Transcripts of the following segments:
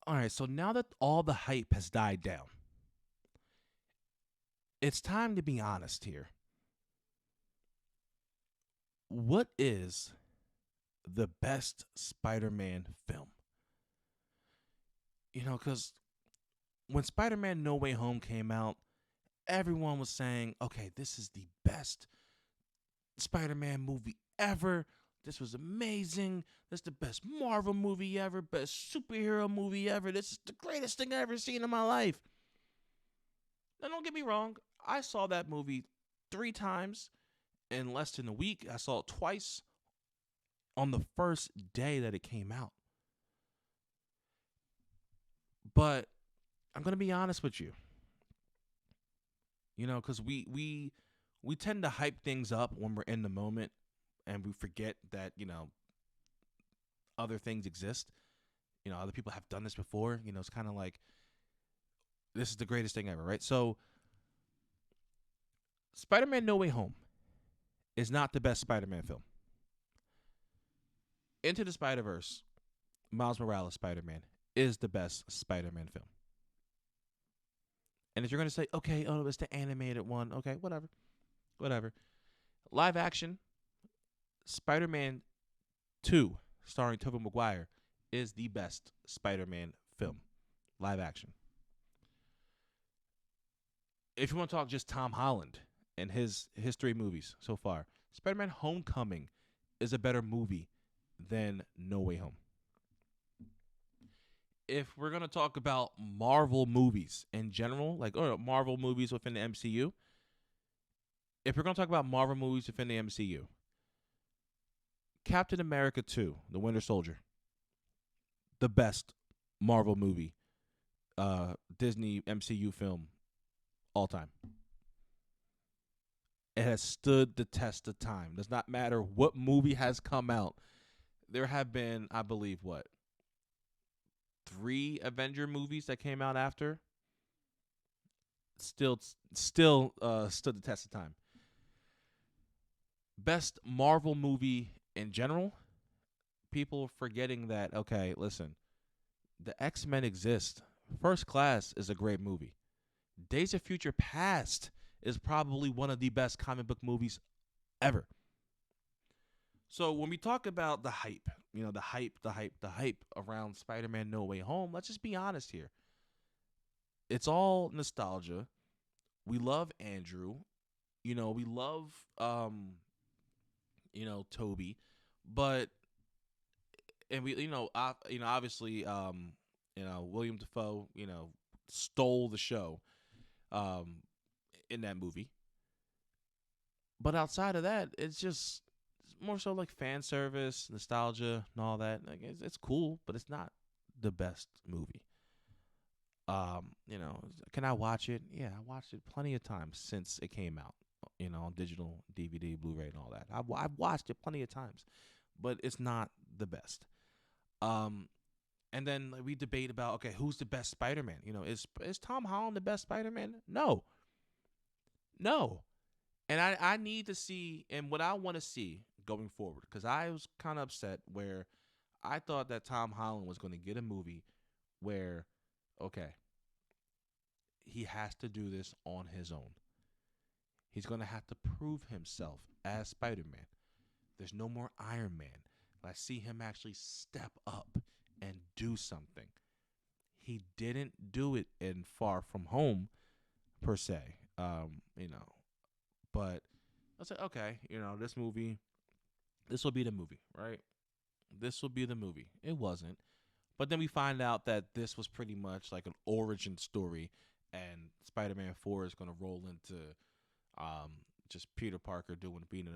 All right, so now that all the hype has died down, it's time to be honest here. What is the best Spider-Man film? Because when Spider-Man No Way Home came out, everyone was saying, okay, this is the best Spider-Man movie ever. This was amazing. This is the best Marvel movie ever, best superhero movie ever. This is the greatest thing I've ever seen in my life. Now, don't get me wrong. I saw that movie 3 times in less than a week. I saw it twice on the first day that it came out. But I'm gonna be honest with you, because we tend to hype things up when we're in the moment, and we forget that other things exist. Other people have done this before. It's kind of like this is the greatest thing ever, right? So, Spider-Man: No Way Home is not the best Spider-Man film. Into the Spider-Verse, Miles Morales Spider-Man is the best Spider-Man film. And if you're gonna say, okay, oh, it's the animated one, okay, whatever. Live action, Spider-Man 2, starring Tobey Maguire, is the best Spider-Man film, live action. If you want to talk just Tom Holland and his 3 movies so far, Spider-Man: Homecoming is a better movie than No Way Home. If we're gonna talk about Marvel movies in general, like Marvel movies within the MCU, if we're gonna talk about Marvel movies within the MCU, Captain America 2, The Winter Soldier, the best Marvel movie, Disney MCU film all time. It has stood the test of time. Does not matter what movie has come out. There have been, I believe, 3 Avenger movies that came out after. Still stood the test of time. Best Marvel movie in general. People forgetting that, okay, listen, the X-Men exist. First Class is a great movie. Days of Future Past is probably one of the best comic book movies ever. So when we talk about the hype, the hype around Spider-Man No Way Home, let's just be honest here. It's all nostalgia. We love Andrew. We love Toby, but and we obviously William Dafoe, stole the show um in that movie. But outside of that, it's more so like fan service, nostalgia, and all that. Like it's cool, but it's not the best movie. Can I watch it? Yeah, I watched it plenty of times since it came out. On digital, DVD, Blu-ray, and all that. I've watched it plenty of times, but it's not the best. Um, and then like, we debate about, okay, who's the best Spider-Man? Is Tom Holland the best Spider-Man? No, no. And I need to see, and what I want to see going forward, because I was kind of upset where I thought that Tom Holland was going to get a movie where, okay, he has to do this on his own. He's going to have to prove himself as Spider Man. There's no more Iron Man. I see him actually step up and do something. He didn't do it in Far From Home, per se. But I said, okay, this will be the movie, right? This will be the movie. It wasn't. But then we find out that this was pretty much like an origin story, and Spider-Man 4 is going to roll into um, just Peter Parker being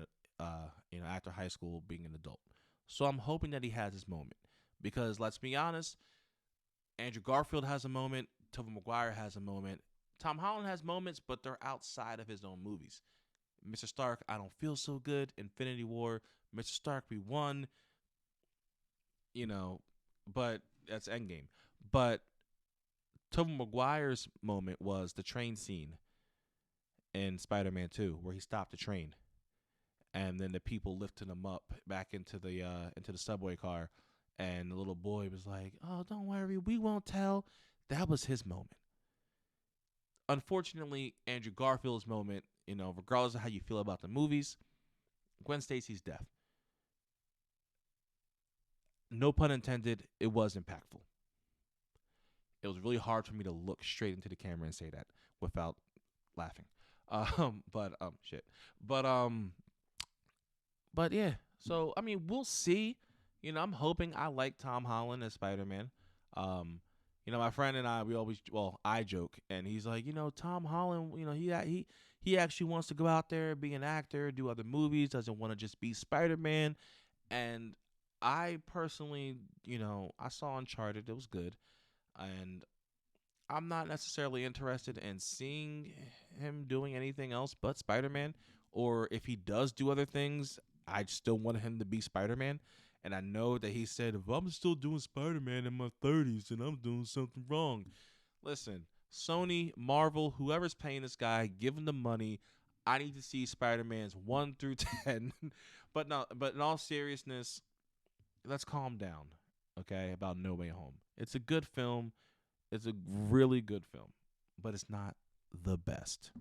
after high school, being an adult. So I'm hoping that he has his moment, because let's be honest, Andrew Garfield has a moment, Tobey Maguire has a moment, Tom Holland has moments, but they're outside of his own movies. Mr. Stark, I don't feel so good. Infinity War, Mr. Stark, we won. You know, but that's Endgame. But Tobey Maguire's moment was the train scene in Spider-Man 2, where he stopped the train, and then the people lifted him up back into the subway car, And the little boy was like, "Oh, don't worry, we won't tell." That was his moment. Unfortunately, Andrew Garfield's moment, regardless of how you feel about the movies, Gwen Stacy's death, no pun intended, it was impactful. It was really hard for me to look straight into the camera and say that without laughing. Shit. But but yeah. So I mean, we'll see. I'm hoping. I like Tom Holland as Spider-Man. Um, my friend and I, I joke, and he's like, Tom Holland, he actually wants to go out there, be an actor, do other movies, doesn't want to just be Spider-Man. And I personally, I saw Uncharted, it was good, and I'm not necessarily interested in seeing him doing anything else but Spider-Man. Or if he does do other things, I still want him to be Spider-Man. And I know that he said, if I'm still doing Spider-Man in my 30s, then I'm doing something wrong. Listen, Sony, Marvel, whoever's paying this guy, give him the money. I need to see Spider-Man's 1 through 10. But in all seriousness, let's calm down, okay, about No Way Home. It's a good film. It's a really good film, but it's not the best.